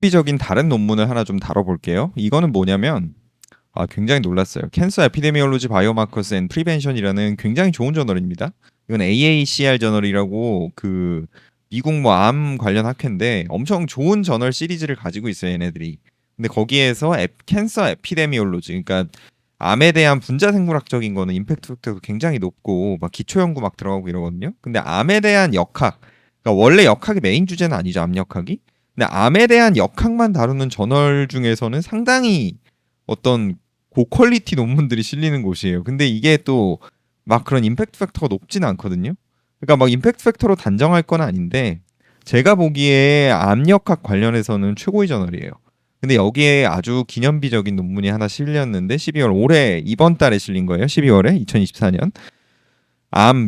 비적인 다른 논문을 하나 좀 다뤄볼게요. 이거는 뭐냐면 굉장히 놀랐어요. 캔서 에피데미올로지 바이오마커스 앤 프리벤션이라는 굉장히 좋은 저널입니다. 이건 AACR 저널이라고 그 미국 뭐 암 관련 학회인데 엄청 좋은 저널 시리즈를 가지고 있어요, 얘네들이. 근데 거기에서 캔서 에피데미올로지, 그러니까 암에 대한 분자 생물학적인 거는 임팩트 팩터도 굉장히 높고 막 기초 연구 막 들어가고 이러거든요. 근데 암에 대한 역학, 그러니까 원래 역학이 메인 주제는 아니죠, 암 역학이. 근데 암에 대한 역학만 다루는 저널 중에서는 상당히 어떤 고퀄리티 논문들이 실리는 곳이에요. 근데 이게 또 막 그런 임팩트 팩터가 높지는 않거든요. 그러니까 막 임팩트 팩터로 단정할 건 아닌데 제가 보기에 암역학 관련해서는 최고의 저널이에요. 근데 여기에 아주 기념비적인 논문이 하나 실렸는데 12월 올해 이번 달에 실린 거예요. 12월에 2024년.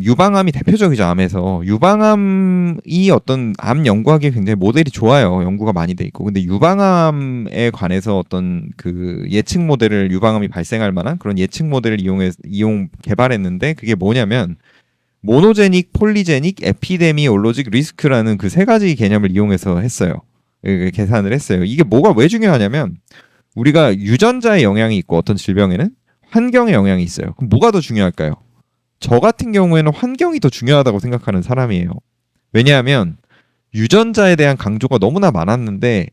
유방암이 대표적이죠, 암에서. 유방암이 어떤 암 연구하기에 굉장히 모델이 좋아요. 연구가 많이 돼 있고. 근데 유방암에 관해서 어떤 그 예측 모델을 유방암이 발생할 만한 그런 예측 모델을 개발했는데 그게 뭐냐면 모노제닉, 폴리제닉, 에피데미올로직 리스크라는 그 세 가지 개념을 이용해서 했어요. 계산을 했어요. 이게 뭐가 왜 중요하냐면 우리가 유전자의 영향이 있고 어떤 질병에는 환경의 영향이 있어요. 그럼 뭐가 더 중요할까요? 저 같은 경우에는 환경이 더 중요하다고 생각하는 사람이에요. 왜냐하면 유전자에 대한 강조가 너무나 많았는데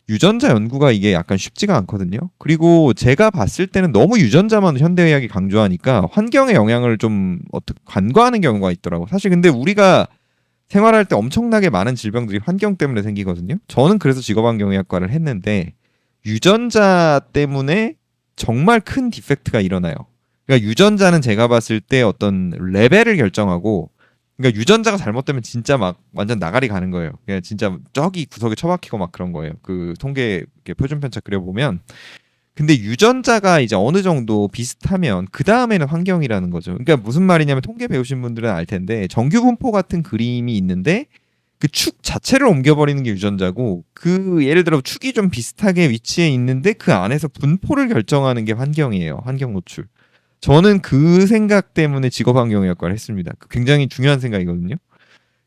유전자 연구가 이게 약간 쉽지가 않거든요. 그리고 제가 봤을 때는 너무 유전자만 현대의학이 강조하니까 환경의 영향을 좀 어떻게 간과하는 경우가 있더라고. 사실 근데 우리가 생활할 때 엄청나게 많은 질병들이 환경 때문에 생기거든요. 저는 그래서 직업환경의학과를 했는데 유전자 때문에 정말 큰 디펙트가 일어나요. 그러니까 유전자는 제가 봤을 때 어떤 레벨을 결정하고, 그러니까 유전자가 잘못되면 진짜 막 완전 나가리 가는 거예요. 그냥 진짜 저기 구석에 처박히고 막 그런 거예요. 그 통계 표준 편차 그려보면. 근데 유전자가 이제 어느 정도 비슷하면 그 다음에는 환경이라는 거죠. 그러니까 무슨 말이냐면 통계 배우신 분들은 알 텐데 정규 분포 같은 그림이 있는데 그 축 자체를 옮겨버리는 게 유전자고, 그 예를 들어 축이 좀 비슷하게 위치해 있는데 그 안에서 분포를 결정하는 게 환경이에요. 환경 노출. 저는 그 생각 때문에 직업환경의학과를 했습니다. 굉장히 중요한 생각이거든요.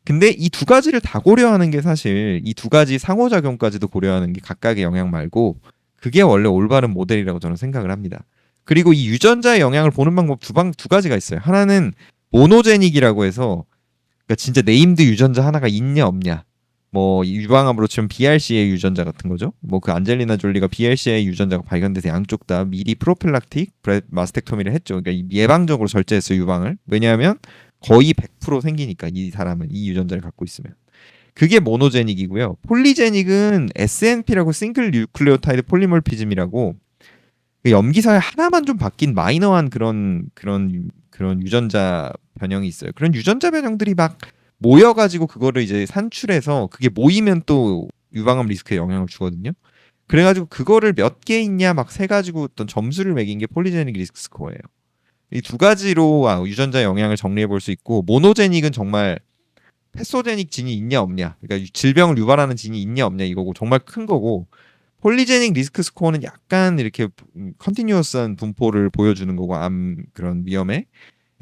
근데 이 두 가지를 다 고려하는 게 사실 이 두 가지 상호작용까지도 고려하는 게 각각의 영향 말고 그게 원래 올바른 모델이라고 저는 생각을 합니다. 그리고 이 유전자의 영향을 보는 방법 두 가지가 있어요. 하나는 모노제닉이라고 해서, 그러니까 진짜 네임드 유전자 하나가 있냐 없냐. 뭐 유방암으로 치면 BRCA 유전자 같은 거죠. 뭐 그 안젤리나 졸리가 BRCA 유전자가 발견돼서 양쪽 다 미리 프로필락틱 마스텍토미를 했죠. 그러니까 예방적으로 절제했어요, 유방을. 왜냐하면 거의 100% 생기니까 이 사람은 이 유전자를 갖고 있으면. 그게 모노제닉이고요. 폴리제닉은 SNP라고 싱글 뉴클레오타이드 폴리몰피즘이라고 그 염기사에 하나만 좀 바뀐 마이너한 그런 유전자 변형이 있어요. 그런 유전자 변형들이 막 모여가지고 그거를 이제 산출해서 그게 모이면 또 유방암 리스크에 영향을 주거든요. 그래가지고 그거를 몇 개 있냐 막 세 가지고 어떤 점수를 매긴 게 폴리제닉 리스크 스코어예요. 이 두 가지로 유전자 영향을 정리해 볼 수 있고, 모노제닉은 정말 패소제닉 진이 있냐 없냐, 그러니까 질병을 유발하는 진이 있냐 없냐 이거고 정말 큰 거고, 폴리제닉 리스크 스코어는 약간 이렇게 컨티뉴어스한 분포를 보여주는 거고 암 그런 위험에,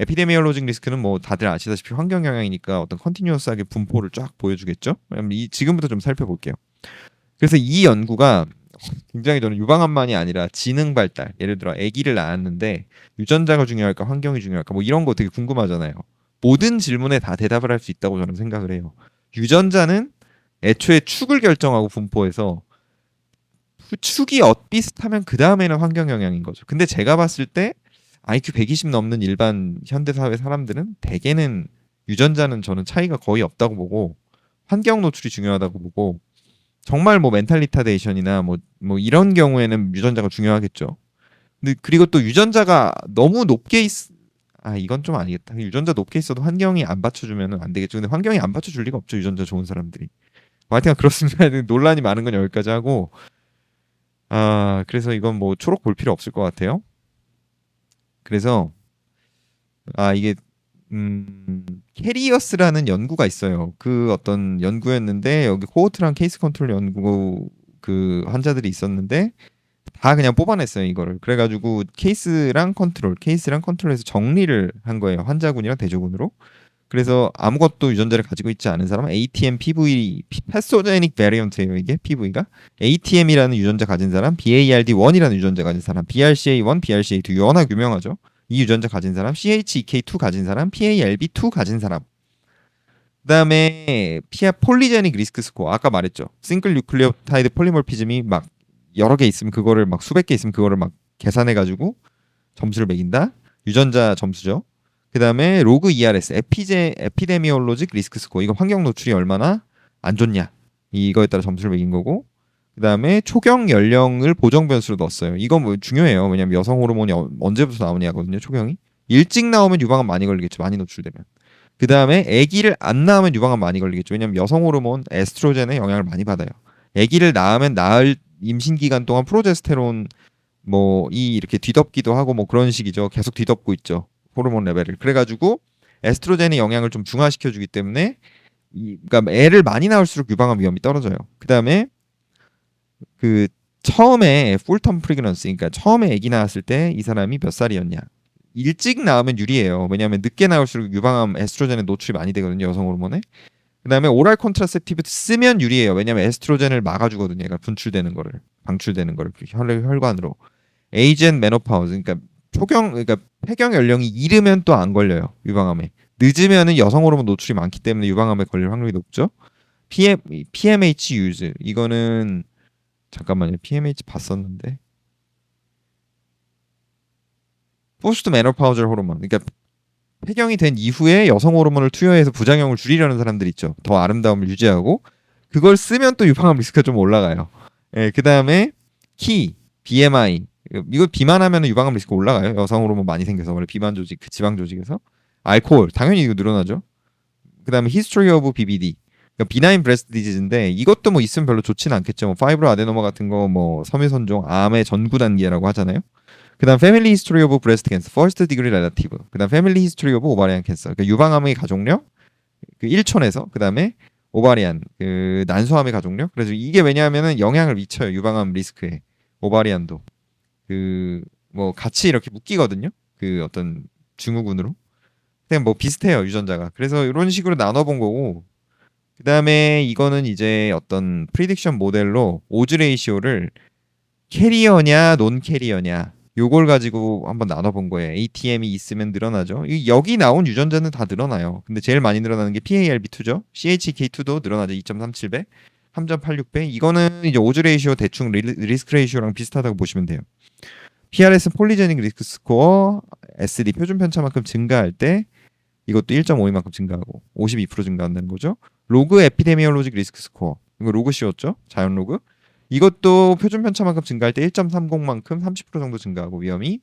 에피데미올로직 리스크는 뭐 다들 아시다시피 환경 영향이니까 어떤 컨티뉴어스하게 분포를 쫙 보여주겠죠. 그럼 지금부터 좀 살펴볼게요. 그래서 이 연구가 굉장히 저는 유방암만이 아니라 지능 발달, 예를 들어 아기를 낳았는데 유전자가 중요할까 환경이 중요할까 뭐 이런 거 되게 궁금하잖아요. 모든 질문에 다 대답을 할 수 있다고 저는 생각을 해요. 유전자는 애초에 축을 결정하고 분포해서 축이 엇비슷하면 그 다음에는 환경 영향인 거죠. 근데 제가 봤을 때 IQ 120 넘는 일반 현대사회 사람들은 대개는 유전자는 저는 차이가 거의 없다고 보고 환경 노출이 중요하다고 보고, 정말 뭐 멘탈 리타데이션이나 뭐 이런 경우에는 유전자가 중요하겠죠. 근데 그리고 또 유전자가 너무 높게 이건 좀 아니겠다. 유전자 높게 있어도 환경이 안 받쳐주면 안 되겠죠. 근데 환경이 안 받쳐줄 리가 없죠, 유전자 좋은 사람들이. 뭐 하여튼 그렇습니다. 논란이 많은 건 여기까지 하고, 그래서 이건 뭐 초록 볼 필요 없을 것 같아요. 그래서 이게 캐리어스라는 연구가 있어요. 그 어떤 연구였는데 여기 코호트랑 케이스 컨트롤 연구 그 환자들이 있었는데 다 그냥 뽑아냈어요, 이거를. 그래가지고 케이스랑 컨트롤해서 정리를 한 거예요, 환자군이랑 대조군으로. 그래서 아무것도 유전자를 가지고 있지 않은 사람 ATM PV 패소제닉 베리언트예요. 이게 PV가 ATM이라는 유전자 가진 사람, BARD1이라는 유전자 가진 사람, BRCA1, BRCA2 워낙 유명하죠. 이 유전자 가진 사람, CHEK2 가진 사람, PALB2 가진 사람. 그다음에 피아 폴리제닉 리스크 스코어 아까 말했죠. 싱글 뉴클리오타이드 폴리몰피즘이 막 여러 개 있으면 그거를 막 수백 개 있으면 그거를 막 계산해 가지고 점수를 매긴다. 유전자 점수죠. 그다음에 로그 ERS 에피데미올로직 리스크 스코어 이거 환경 노출이 얼마나 안 좋냐 이거에 따라 점수를 매긴 거고 그다음에 초경 연령을 보정 변수로 넣었어요. 이거 뭐 중요해요. 왜냐면 여성 호르몬이 언제부터 나오냐거든요. 초경이 일찍 나오면 유방암 많이 걸리겠죠. 많이 노출되면. 그다음에 아기를 안 낳으면 유방암 많이 걸리겠죠. 왜냐면 여성 호르몬 에스트로겐의 영향을 많이 받아요. 아기를 낳으면 낳을 임신 기간 동안 프로제스테론 뭐 이 이렇게 뒤덮기도 하고 뭐 그런 식이죠. 계속 뒤덮고 있죠. 호르몬 레벨을. 그래가지고 에스트로겐의 영향을 좀 중화시켜주기 때문에 그러니까 애를 많이 낳을수록 유방암 위험이 떨어져요. 그다음에 그 처음에 풀텀 프리그넌스 그러니까 처음에 아기 낳았을 때 이 사람이 몇 살이었냐. 일찍 낳으면 유리해요. 왜냐하면 늦게 낳을수록 유방암 에스트로겐에 노출이 많이 되거든요. 여성 호르몬에. 그다음에 오랄 콘트라셉티브 쓰면 유리해요. 왜냐하면 에스트로겐을 막아주거든요. 얘가 분출되는 거를 방출되는 거를 혈관으로. 에이지 앤 메노파우즈 그러니까 그러니까 폐경 연령이 이르면 또 안 걸려요. 유방암에. 늦으면은 여성 호르몬 노출이 많기 때문에 유방암에 걸릴 확률이 높죠. PMH 유즈 이거는 잠깐만요. PMH 봤었는데. 포스트 메노파우절 호르몬. 그러니까 폐경이 된 이후에 여성 호르몬을 투여해서 부작용을 줄이려는 사람들 있죠. 더 아름다움을 유지하고 그걸 쓰면 또 유방암 리스크가 좀 올라가요. 예, 그다음에 키, BMI 이거 비만하면 유방암 리스크 올라가요. 여성 호르몬 많이 생겨서 원래 비만 조직, 그 지방 조직에서 알코올 당연히 이거 늘어나죠. 그다음에 history of BBD 그러니까 비나인 브레스트 디지즈인데 이것도 뭐 있으면 별로 좋지는 않겠죠. 뭐 파이브로 아데노마 같은 거 뭐 섬유선종 암의 전구 단계라고 하잖아요. 그다음 패밀리 히스토리 오브 브레스트 캔서 퍼스트 디그리 렐라티브 그다음 패밀리 히스토리 오브 오바리안 캔서 그러니까 유방암의 가족력 그 1촌에서 그다음에 오바리안 그 난소암의 가족력 그래서 이게 왜냐하면은 영향을 미쳐요. 유방암 리스크에 오바리안도 그 뭐 같이 이렇게 묶이거든요. 그 어떤 증후군으로. 그냥 뭐 비슷해요 유전자가. 그래서 이런 식으로 나눠본 거고. 그다음에 이거는 이제 어떤 프리딕션 모델로 오즈 레이시오를 캐리어냐 논 캐리어냐 요걸 가지고 한번 나눠본 거예요. ATM이 있으면 늘어나죠. 여기 나온 유전자는 다 늘어나요. 근데 제일 많이 늘어나는 게 PALB2죠. CHK2도 늘어나죠. 2.37배, 3.86배. 이거는 이제 오즈 레이시오 대충 리스크 레이시오랑 비슷하다고 보시면 돼요. PRS 폴리제닉 리스크 스코어 SD 표준 편차만큼 증가할 때 이것도 1.52만큼 증가하고 52% 증가한다는 거죠. 로그 에피데미올로직 리스크 스코어 이거 로그 씌웠죠? 자연 로그 이것도 표준 편차만큼 증가할 때 1.30만큼 30% 정도 증가하고 위험이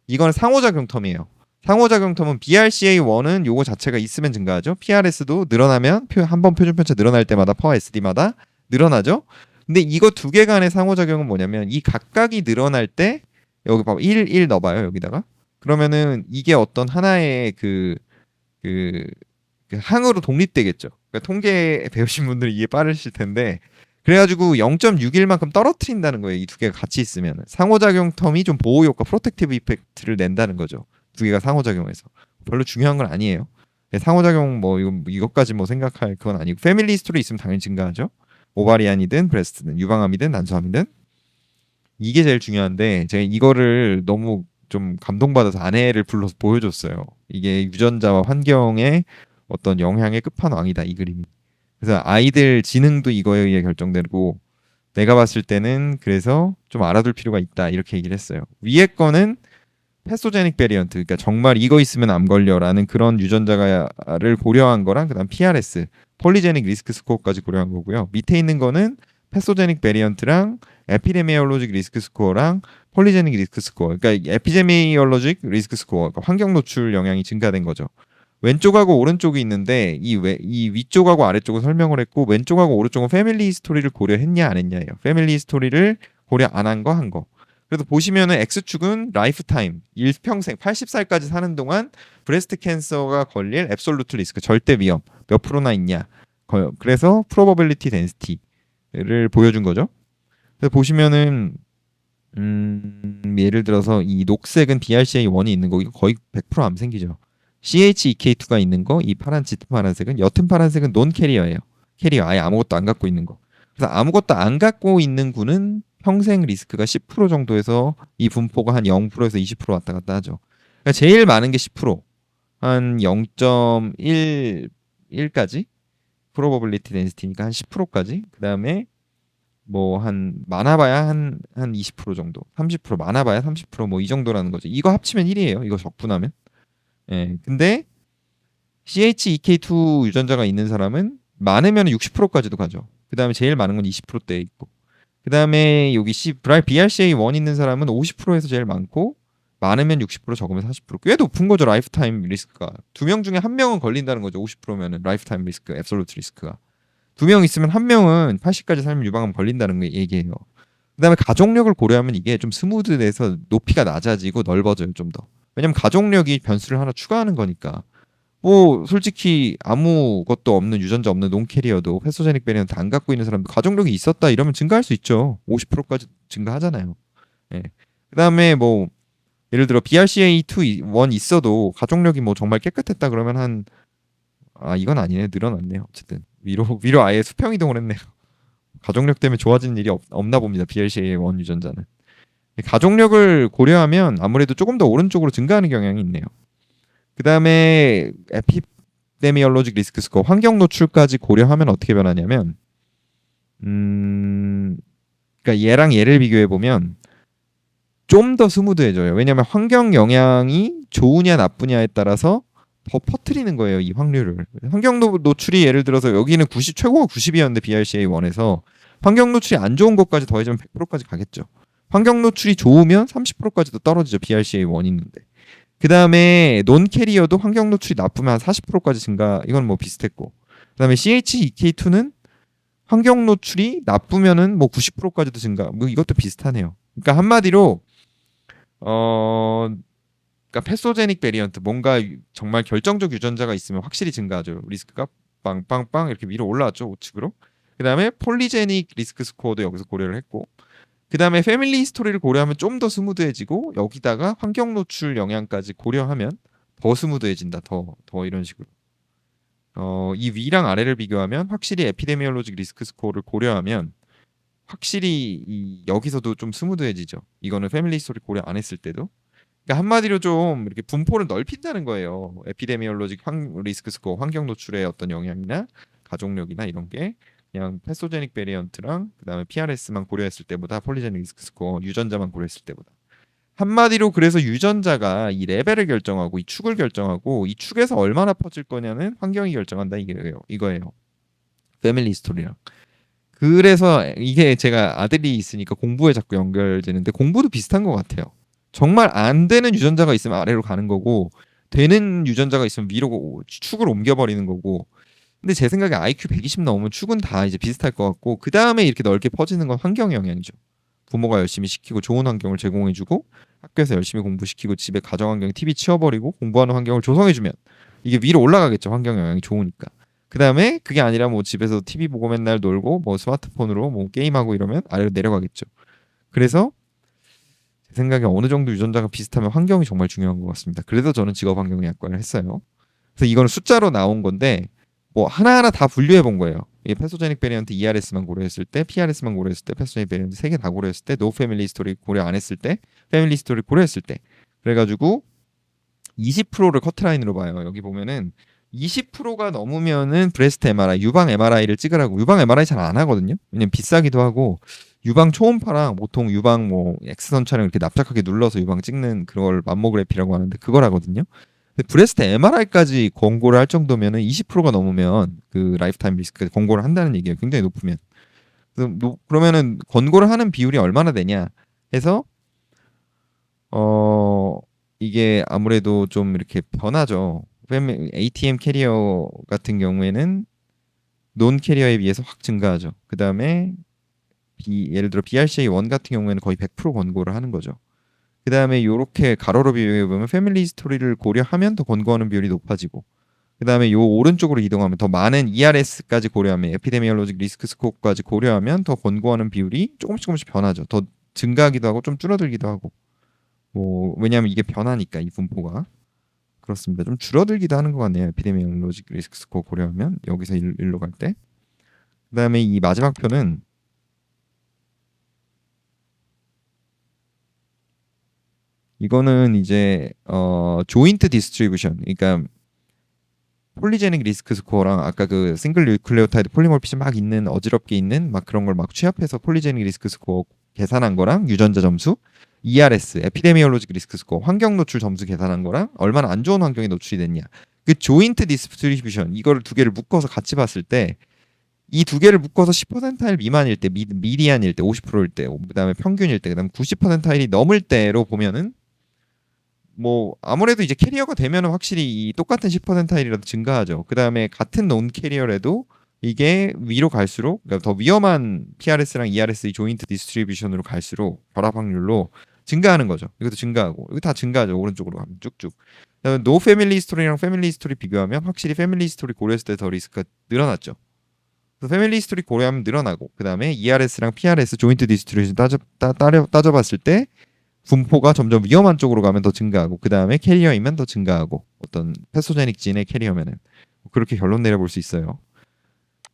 이거는 상호작용 텀이에요. 상호작용 텀은 BRCA1은 요거 자체가 있으면 증가하죠. PRS도 늘어나면 한 번 표준 편차 늘어날 때마다 퍼 SD마다 늘어나죠. 근데 이거 두 개 간의 상호작용은 뭐냐면 이 각각이 늘어날 때 여기 봐봐 1 넣어봐요 여기다가 그러면은 이게 어떤 하나의 그 항으로 독립되겠죠. 그러니까 통계 배우신 분들이 이해 빠르실 텐데 그래가지고 0.61만큼 떨어뜨린다는 거예요. 이 두 개가 같이 있으면 상호작용 텀이 좀 보호 효과 프로텍티브 이펙트를 낸다는 거죠. 두 개가 상호작용해서 별로 중요한 건 아니에요. 상호작용 뭐 이것까지 뭐 생각할 그건 아니고 패밀리 히스토리 있으면 당연히 증가하죠. 오바리안이든 브레스트든 유방암이든 난소암이든 이게 제일 중요한데 제가 이거를 너무 좀 감동받아서 아내를 불러서 보여줬어요. 이게 유전자와 환경의 어떤 영향의 끝판왕이다 이 그림이. 그래서 아이들 지능도 이거에 의해 결정되고 내가 봤을 때는 그래서 좀 알아둘 필요가 있다 이렇게 얘기를 했어요. 위에 거는 패소제닉 베리언트 그러니까 정말 이거 있으면 암 걸려라는 그런 유전자를 고려한 거랑 그다음 PRS 폴리제닉 리스크 스코어까지 고려한 거고요. 밑에 있는 거는 패소제닉 베리언트랑 에피데미올로직 리스크 스코어랑 폴리제닉 리스크 스코어 그러니까 에피데미올로직 리스크 스코어 그러니까 환경 노출 영향이 증가된 거죠. 왼쪽하고 오른쪽이 있는데 이 위쪽하고 아래쪽을 설명을 했고 왼쪽하고 오른쪽은 패밀리 히스토리를 고려했냐 안 했냐예요. 패밀리 히스토리를 고려 안 한 거 한 거. 그래서 보시면은 X축은 라이프타임 일평생 80살까지 사는 동안 브레스트 캔서가 걸릴 앱솔루트 리스크 절대 위험 몇 프로나 있냐. 그래서 프로버빌리티 덴시티를 보여준 거죠. 그래서 보시면은 예를 들어서 이 녹색은 BRCA1이 있는 거 이거 거의 100% 암 생기죠. CHEK2가 있는 거, 이 파란 짙은 파란색은, 옅은 파란색은 논 캐리어예요. 캐리어 아예 아무것도 안 갖고 있는 거. 그래서 아무것도 안 갖고 있는 구는 평생 리스크가 10% 정도에서 이 분포가 한 0%에서 20% 왔다 갔다 하죠. 그러니까 제일 많은 게 10%, 한 0.11까지 probability density니까 한 10%까지. 그다음에 뭐 한 많아봐야 한 20% 정도, 30% 많아봐야 30% 이 정도라는 거죠. 이거 합치면 1이에요. 이거 적분하면. 예. 근데 CHEK2 유전자가 있는 사람은 많으면 60%까지도 가죠. 그다음에 제일 많은 건 20%대에 있고. 그다음에 여기 BRCA1 있는 사람은 50%에서 제일 많고 많으면 60% 적으면 40%. 꽤 높은 거죠. 라이프타임 리스크가. 두 명 중에 한 명은 걸린다는 거죠. 50%면은 라이프타임 리스크, 앱솔루트 리스크가. 두 명 있으면 한 명은 80까지 살면 유방암 걸린다는 거 얘기예요. 그다음에 가족력을 고려하면 이게 좀 스무드돼서 높이가 낮아지고 넓어져요, 좀 더. 왜냐면 가족력이 변수를 하나 추가하는 거니까. 뭐 솔직히 아무것도 없는 유전자 없는 논캐리어도 패소제닉 베리언트 안 갖고 있는 사람도 가족력이 있었다 이러면 증가할 수 있죠. 50%까지 증가하잖아요. 예. 그다음에 뭐 예를 들어 BRCA2 1 있어도 가족력이 뭐 정말 깨끗했다 그러면 이건 아니네. 늘어났네요. 어쨌든 위로 아예 수평 이동을 했네요. 가족력 때문에 좋아지는 일이 없나 봅니다. BRCA1 유전자는. 가족력을 고려하면 아무래도 조금 더 오른쪽으로 증가하는 경향이 있네요. 그 다음에 에피데미올로직 리스크 스코어, 환경 노출까지 고려하면 어떻게 변하냐면, 그러니까 얘랑 얘를 비교해 보면 좀 더 스무드해져요. 왜냐하면 환경 영향이 좋으냐 나쁘냐에 따라서 더 퍼뜨리는 거예요, 이 확률을. 환경 노출이 예를 들어서 여기는 최고가 90이었는데 BRCA1에서 환경 노출이 안 좋은 것까지 더해지면 100%까지 가겠죠. 환경 노출이 좋으면 30%까지도 떨어지죠. BRCA1 있는데. 그 다음에 논 캐리어도 환경 노출이 나쁘면 한 40%까지 증가. 이건 뭐 비슷했고. 그 다음에 CHEK2는 환경 노출이 나쁘면은 뭐 90%까지도 증가. 뭐 이것도 비슷하네요. 그러니까 한마디로 그러니까 패소제닉 베리언트, 뭔가 정말 결정적 유전자가 있으면 확실히 증가하죠. 리스크가 빵빵빵 이렇게 위로 올라왔죠, 우측으로. 그 다음에 폴리제닉 리스크 스코어도 여기서 고려를 했고, 그 다음에 패밀리 히스토리를 고려하면 좀 더 스무드해지고, 여기다가 환경 노출 영향까지 고려하면 더 스무드해진다. 더 이런 식으로. 이 위랑 아래를 비교하면 확실히 에피데미올로직 리스크 스코어를 고려하면 확실히 여기서도 좀 스무드해지죠. 이거는 패밀리 히스토리 고려 안 했을 때도. 그러니까 한마디로 좀 이렇게 분포를 넓힌다는 거예요. 에피데미올로직 리스크 스코어, 환경 노출의 어떤 영향이나 가족력이나 이런 게 그냥 패소제닉 베리언트랑 그다음에 PRS만 고려했을 때보다, 폴리제닉 리스크 스코어 유전자만 고려했을 때보다. 한마디로 그래서 유전자가 이 레벨을 결정하고 이 축을 결정하고 이 축에서 얼마나 퍼질 거냐는 환경이 결정한다 이거예요. 패밀리 히스토리랑. 그래서 이게 제가 아들이 있으니까 공부에 자꾸 연결되는데, 공부도 비슷한 것 같아요. 정말 안 되는 유전자가 있으면 아래로 가는 거고, 되는 유전자가 있으면 위로 축을 옮겨버리는 거고. 근데 제 생각에 IQ 120 넘으면 축은 다 이제 비슷할 것 같고, 그 다음에 이렇게 넓게 퍼지는 건 환경 영향이죠. 부모가 열심히 시키고 좋은 환경을 제공해주고, 학교에서 열심히 공부시키고, 집에 가정환경에 TV 치워버리고 공부하는 환경을 조성해주면 이게 위로 올라가겠죠. 환경 영향이 좋으니까. 그 다음에 그게 아니라 뭐 집에서 TV 보고 맨날 놀고 뭐 스마트폰으로 뭐 게임하고 이러면 아래로 내려가겠죠. 그래서 제 생각에 어느 정도 유전자가 비슷하면 환경이 정말 중요한 것 같습니다. 그래서 저는 직업환경의학과를 했어요. 그래서 이거는 숫자로 나온 건데 뭐 하나하나 다 분류해 본 거예요. 이게 패소제닉 베리언트 ERS만 고려했을 때, PRS만 고려했을 때, 패소제닉 베리언트 3개 다 고려했을 때, 노 패밀리 히스토리 고려 안 했을 때, 패밀리 히스토리 고려했을 때. 그래가지고 20%를 커트라인으로 봐요. 여기 보면은 20%가 넘으면은 브레스트 MRI, 유방 MRI를 찍으라고. 유방 MRI 잘 안 하거든요. 왜냐면 비싸기도 하고, 유방 초음파랑 보통 유방 뭐 X선 촬영 이렇게 납작하게 눌러서 유방 찍는 그걸 맘모그래피라고 하는데 그걸 하거든요. 근데 브레스트 MRI까지 권고를 할 정도면은 20%가 넘으면 그 라이프타임 리스크까지 권고를 한다는 얘기예요. 굉장히 높으면. 그러면은 권고를 하는 비율이 얼마나 되냐 해서 이게 아무래도 좀 이렇게 변하죠. ATM 캐리어 같은 경우에는 논 캐리어에 비해서 확 증가하죠. 그 다음에 예를 들어 BRCA1 같은 경우에는 거의 100% 권고를 하는 거죠. 그 다음에 이렇게 가로로 비교해 보면 패밀리 히스토리를 고려하면 더 권고하는 비율이 높아지고, 그 다음에 요 오른쪽으로 이동하면 더 많은 ERS까지 고려하면, 에피데미올로직 리스크 스코어까지 고려하면 더 권고하는 비율이 조금씩 변하죠. 더 증가하기도 하고 좀 줄어들기도 하고. 뭐 왜냐하면 이게 변하니까 이 분포가. 그렇습니다. 좀 줄어들기도 하는 것 같네요. 에피데미올로직 리스크 스코어 고려하면 여기서 일로 갈 때. 그다음에 이 마지막 표는 이거는 이제 조인트 디스트리뷰션, 그러니까 폴리제닉 리스크 스코어랑 아까 그 싱글 뉴클레오타이드 폴리몰피즘 막 있는 어지럽게 있는 막 그런 걸 막 취합해서 폴리제닉 리스크 스코어 계산한 거랑 유전자 점수, ERS 에피데미올로직 리스크 스코어 환경 노출 점수 계산한 거랑 얼마나 안 좋은 환경에 노출이 됐냐, 그 조인트 디스트리뷰션 이거를 두 개를 묶어서 같이 봤을 때 이 두 개를 묶어서 10%타일 미만일 때, 미디안일 때, 50%일 때, 그다음에 평균일 때, 그다음 90%타일이 넘을 때로 보면은 뭐 아무래도 이제 캐리어가 되면은 확실히 이 똑같은 10%타일이라도 증가하죠. 그다음에 같은 논 캐리어라도 이게 위로 갈수록, 그러니까 더 위험한 PRS랑 ERS 조인트 디스트리뷰션으로 갈수록 결합 확률로 증가하는 거죠. 이것도 증가하고 이거 다 증가하죠. 오른쪽으로 가면 쭉쭉. 그다음에 노 패밀리 히스토리랑 패밀리 히스토리 비교하면 확실히 패밀리 히스토리 고려했을 때 더 리스크가 늘어났죠. 그래서 패밀리 히스토리 고려하면 늘어나고, 그다음에 ERS랑 PRS 조인트 디스트리뷰션 따져봤을 때 분포가 점점 위험한 쪽으로 가면 더 증가하고, 그다음에 캐리어이면 더 증가하고, 어떤 패소제닉 진의 캐리어면은 그렇게 결론 내려볼 수 있어요.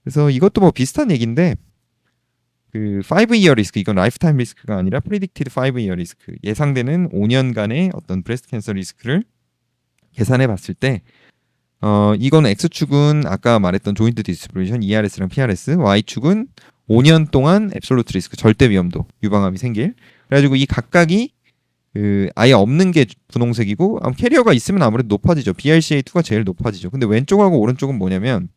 그래서 이것도 뭐 비슷한 얘기인데, 그 5-year 리스크, 이건 라이프타임 리스크가 아니라 프리딕티드 5-year 리스크, 예상되는 5년간의 어떤 브레스트 캔서 리스크를 계산해 봤을 때 이건 X축은 아까 말했던 조인트 디스트리뷰션 ERS랑 PRS, Y축은 5년 동안 앱솔루트 리스크, 절대 위험도, 유방암이 생길. 그래가지고 이 각각이 그 아예 없는 게 분홍색이고, 캐리어가 있으면 아무래도 높아지죠. BRCA2가 제일 높아지죠. 근데 왼쪽하고 오른쪽은 뭐냐면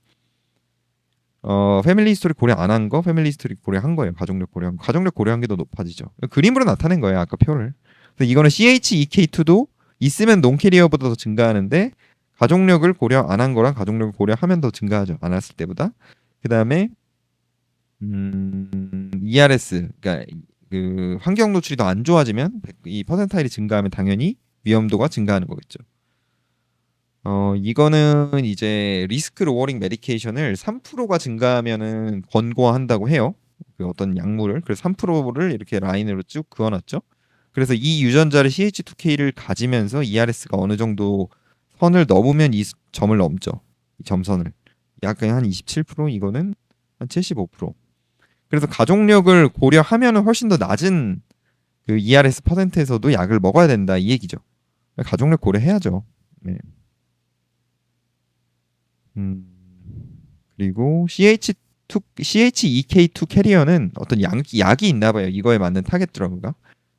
패밀리 히스토리 고려 안 한 거, 패밀리 히스토리 고려한 거예요. 가족력 고려한 거. 가족력 고려한 게 더 높아지죠. 그림으로 나타낸 거예요. 아까 표를. 그래서 이거는 CHEK2도 있으면 논 캐리어보다 더 증가하는데 가족력을 고려 안 한 거랑 가족력을 고려하면 더 증가하죠. 안 했을 때보다. 그다음에 ERS, 그러니까 그 환경 노출이 더 안 좋아지면 이 퍼센타일이 증가하면 당연히 위험도가 증가하는 거겠죠. 이거는 이제 리스크 로어링 메디케이션을 3%가 증가하면은 권고한다고 해요. 그 어떤 약물을. 그래서 3%를 이렇게 라인으로 쭉 그어놨죠. 그래서 이 유전자를 CH2K를 가지면서 ERS가 어느 정도 선을 넘으면 이 점을 넘죠. 이 점선을. 약간 한 27%, 이거는 한 75%. 그래서 가족력을 고려하면은 훨씬 더 낮은 그 ERS 퍼센트에서도 약을 먹어야 된다 이 얘기죠. 가족력 고려해야죠. 네. 그리고 CHEK2 캐리어는 어떤 약이 있나 봐요. 이거에 맞는 타겟 드러그가.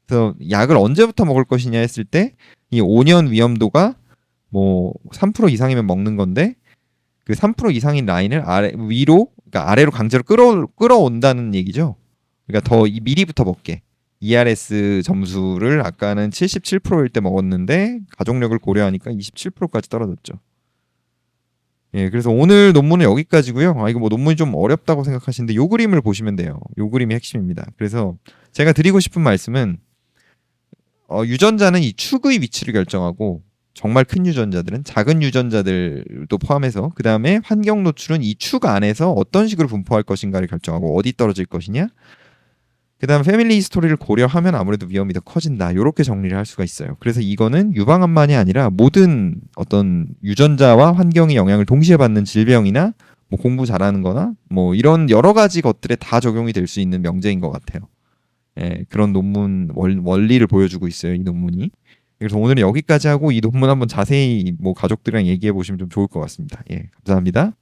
그래서 약을 언제부터 먹을 것이냐 했을 때 이 5년 위험도가 뭐 3% 이상이면 먹는 건데, 그 3% 이상인 라인을 위로, 그러니까 아래로 강제로 끌어온다는 얘기죠. 그러니까 더 미리부터 먹게. ERS 점수를 아까는 77%일 때 먹었는데 가족력을 고려하니까 27%까지 떨어졌죠. 예, 그래서 오늘 논문은 여기까지고요. 이거 뭐 논문이 좀 어렵다고 생각하시는데 요 그림을 보시면 돼요. 요 그림이 핵심입니다. 그래서 제가 드리고 싶은 말씀은 유전자는 이 축의 위치를 결정하고, 정말 큰 유전자들은 작은 유전자들도 포함해서, 그 다음에 환경 노출은 이 축 안에서 어떤 식으로 분포할 것인가를 결정하고 어디 떨어질 것이냐, 그 다음 패밀리 히스토리를 고려하면 아무래도 위험이 더 커진다. 이렇게 정리를 할 수가 있어요. 그래서 이거는 유방암만이 아니라 모든 어떤 유전자와 환경의 영향을 동시에 받는 질병이나 뭐 공부 잘하는 거나 뭐 이런 여러 가지 것들에 다 적용이 될 수 있는 명제인 것 같아요. 예, 그런 논문 원리를 보여주고 있어요, 이 논문이. 그래서 오늘은 여기까지 하고 이 논문 한번 자세히 뭐 가족들이랑 얘기해 보시면 좀 좋을 것 같습니다. 예, 감사합니다.